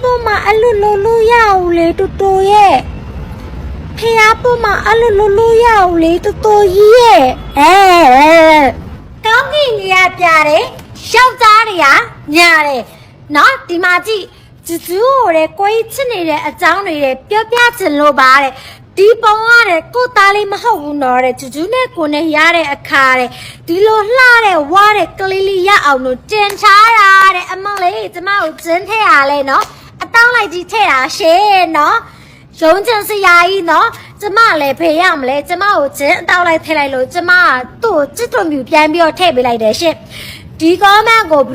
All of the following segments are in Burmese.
ပေါ်မှာအဲ့လိုလုပ်လို့ရအောင်လေတူတူရဲ့ဖះပေါ်မှာအဲ့လိုလုပ်လို့ရအောင်လေတူတူကြီးရဲ့ကောင်းကင်ကြီးရပြတယ်ယောက်ျားတွေကညာတယ်နော်ဒီမှာကြည့်ကျူးကျူးကိုလေကိုကြီးချစ်နေတဲ့အကြောင်းတွေပြောပြချင်လို့ပါတဲ့ဒီပုံရတဲ့ကိုသားလေးမဟုတ်ဘူးနော်တဲ့ကျူးကျူးနဲ့ကိုနဲ့ရတဲ့အခါတဲ့ဒီလိုလှတဲ့ဝါတဲ့ကလေးလေးရအောင်လို့တင်ချားတာတဲ့အမလေးကျမကိုကျင်းထည့်ရလဲနော်အတောင်းလိုက်ကြီးထည့်တာရှေ့နော်ရုံးချင်စရာကြီးနော်ကျမလည်းဖေးရမလဲကျမကိုကျင်းအတောင်းလိုက်ထည့်လိုက်လို့ကျမကသူ့ကိုချစ်တော်မြူပြန်ပြီးတော့ထည့်ပေးလိုက်တယ်ရှင့်ဒီကောမန့်ကိုဗီ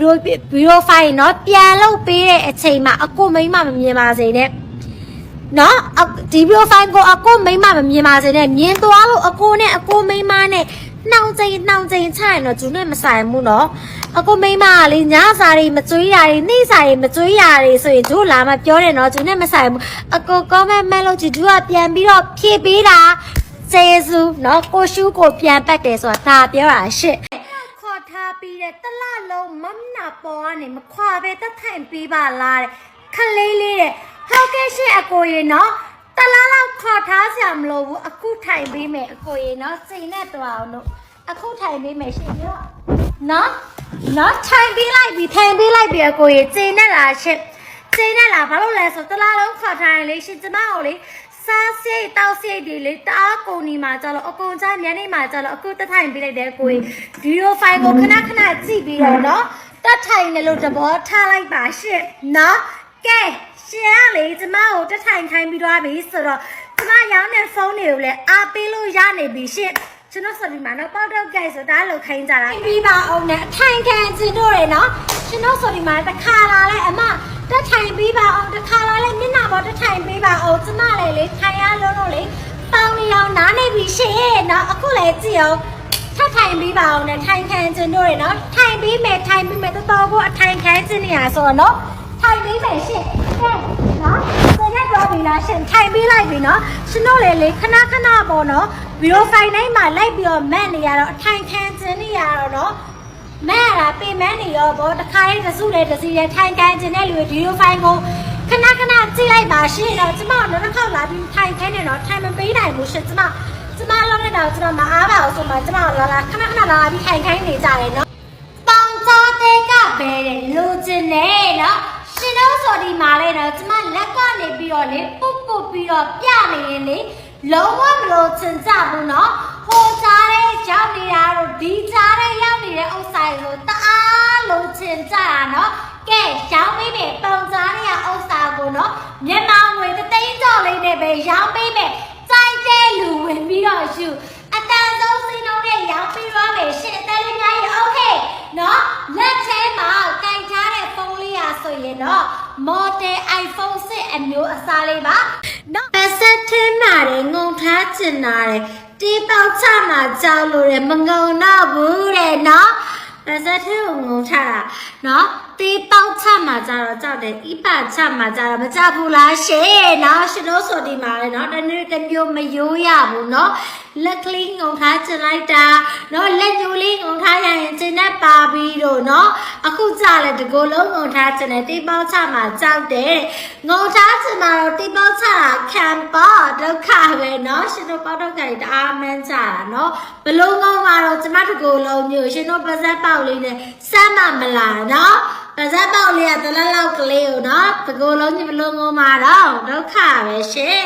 ဒီယိုဖိုင်နော်ပြန်လုပ်ပေးတဲ့အချိန်မှာအကိုမိန်းမမမြင်ပါစေနဲ့နော်ဒီဗီဒီယိုဖိုင်ကိုအကိုမိန်းမမမြင်ပါစေနဲ့မြင်သွားလို့အကိုနဲ့အကိုမိန်းမနဲ့နှောင်ချိန်ချရင်တော့ဂျူနဲ့မဆိုင်ဘူးနော်အကိုမိန်းမကလေညစာတွေမကြွေးရတွေနေ့စာတွေမကြွေးရတွေဆိုရင်ဂျူလာမပြောတယ်နော်ဂျူနဲ့မဆိုင်ဘူးအကိုကောမန့်မန့်လို့ဂျူကပြန်ပြီးတော့ဖြည့်ပေးတာကျေးဇူးနော်ကိုရှူးကိုပြန်ပတ်တယ်ဆိုတာဒါပြောတာရှစ်ခေါ်ထားပြီးတဲ့တလလုံးမမနာပေါ်ကနေမခွာပဲတက်ထိုင်ပေးပါလားတဲ့ခလေးလေးတဲ့ဟုတ်ကဲ့ရှင့်အကိုရေနော်တလားလောက်ခေါ်ထားစရာမလိုဘူးအခုထိုင်ပေးမယ်အကိုရေနော်စိတ်နဲ့တွားအောင်လို့အခုထိုင်ပေးမယ်ရှင်ပြောနော်ထိုင်ပေးလိုက်ပြီအကိုရေစိတ်နဲ့လားရှင့်စိတ်နဲ့လားဘာလို့လဲဆိုတလားလုံးခေါ်ထားရင်လေရှင်ကျမကိုလေစားစိတ်တောက်စိတ်တွေလေတအားကုန်နေမှာကြတော့အကုန်ချမ်းညနေမှာကြတော့အခုတက်ထိုင်ပေးလိုက်တယ်ကိုကြီးဗီဒီယိုဖိုင်ကိုခဏကြည့်ပြီးတော့နော်တက်ထိုင်တယ်လို့သဘောထားလိုက်ပါရှင့်နော်ကဲရှင်ကလေကျမကိုတက်ထိုင်ခိုင်းပြီးသွားပြီဆိုတော့ကျမရောင်းတဲ့ဖုန်းတွေကိုလည်းအားပေးလို့ရနေပြီရှင့်ကျွန်တော်ဆိုဒီမှာတော့ပေါက်တော့ကြိုက်ဆိုတာလောက်ခိုင်းကြတာပြီးပါအောင်နဲ့အထိုင်ခံကျင်တို့ရယ်နော်ကျွန်တော်ဆိုဒီမှာတစ်ခါလာလဲအမတက်ထိုင်ပြီးပါအောင်တစ်ခါလာလဲမျက်နှာပေါ်တက်ထိုင်ပြီးပါအောင်ကျမလည်းလေထိုင်ရလုံးလို့လေပေါင်းနေအောင်နားနေပြီရှင့်နော်အခုလည်းကြည့်အောင်ထပ်ထိုင်ပြီးပါအောင်နဲ့ထိုင်ခံကျင်တို့ရယ်နော်ထိုင်ပြီးမယ်တော်တော်ကိုအထိုင်ခံကျင်နေရဆိုတော့နော်ထိုင်ပြီးမယ်ရှင့်ကဲနော်စရက်တော့ပြီလားရှင်ထိုင်ပြီးလိုက်ပြီနော်ရှင်တို့လေခဏပေါ့နော်ဗီဒီယိုဖိုင်တိုင်းမှာလိုက်ပြီးတော့မက်နေရတော့အထိုင်ခံကျင်နေရတော့နော်မက်ရတာပေမန်းနေရောဗောတခါလေးတစုလေတစီလေထိုင်ခံကျင်တဲ့လူဗီဒီယိုဖိုင်ကိုခဏကြည့်လိုက်ပါရှင်တော့ကျမတို့နောက်တစ်ခေါက်လာပြီးထိုင်ခိုင်းနေတော့ထိုင်မပေးနိုင်ဘူးရှင်ကျမလောက်နေတော့ကျမမအားပါဘူးဆိုမှကျမလာခဏလာပြီးထိုင်ခိုင်းနေကြတယ်နော်တောင်ကြားတဲ့ကပဲလူကျင်နေနော်ရှင်တို့ဆိုဒီမှာလေတော့ကျမလက်ကနေပြီးတော့လေပုတ်ပြီးတော့ပြနေရင်လေလုံးဝမလို့ချင်ကြဘူးနော်ဟိုကြားတဲ့ရောက်နေတာတို့ဒီကြားတဲ့ရောက်နေတဲ့ဥစ္စာတွေတအားလုံးချင်ကြတာနော်ကဲရောင်းပေးမယ်ပုံကြားတဲ့ဥစ္စာကိုနော်မြန်မာငွေသိန်းကျော်လေးနဲ့ပဲရောင်းပေးမယ်စိုက်တဲ့လူဝင်ပြီးတော့ယူအတန်ဆုံးစီးနှုန်းနဲ့ရောင်းပြီးတော့မယ်ရှင့်အတန်လေးများကြီးโอเคနော်လက်ထဲမှာကင်ထားတဲ့ဖုန်းလေးရဆိုရင်တော့ Model iPhone 6 အမျိုးအစားလေးပါနော်ပတ်စက်ထင်းမာတယ်ငုံထားချင်တာတယ်တီးပေါက်ချမှာကြောက်လို့တယ်မငုံတော့ဘူးတဲ့နော်ပတ်စက်ထင်းကိုငုံထားတာနော်တီးပေါက်ချမှာကြတော့ကြောက်တယ်ဤပါချမှာကြတော့မကြောက်ဘူးလားရှင့်နော်ရှင်တို့ဆိုဒီမှာလေနော်တနေ့တစ်မျိုးမယိုးရဘူးနော်လက်ကလေးငုံထားချင်လိုက်တာနော်လက်ညိုလေးငုံထားရရင်ကျင်နဲ့ပါပြီးတော့နော်အခုကြလဲတကိုယ်လုံးငုံထားချင်တယ်တီးပေါက်ချမှာကြောက်တယ်ငုံထားချင်မှာတော့တီးပေါက်ချတာခံပါဒုက္ခပဲနော်ရှင်တို့ပေါက်တော့ကြိုက်တအားမှန်းကြတာနော်ဘလုံးငုံမှာတော့ကျမတကိုယ်လုံးမျိုးရှင်တို့ပါဇက်ပေါက်လေးနဲ့စမ်းမလားနော်ပါဇက်ပေါက်လေးကတလက်လောက်ကလေးကိုနော်တကိုယ်လုံးကြီးဘလုံးငုံမှာတော့ဒုက္ခပဲရှင်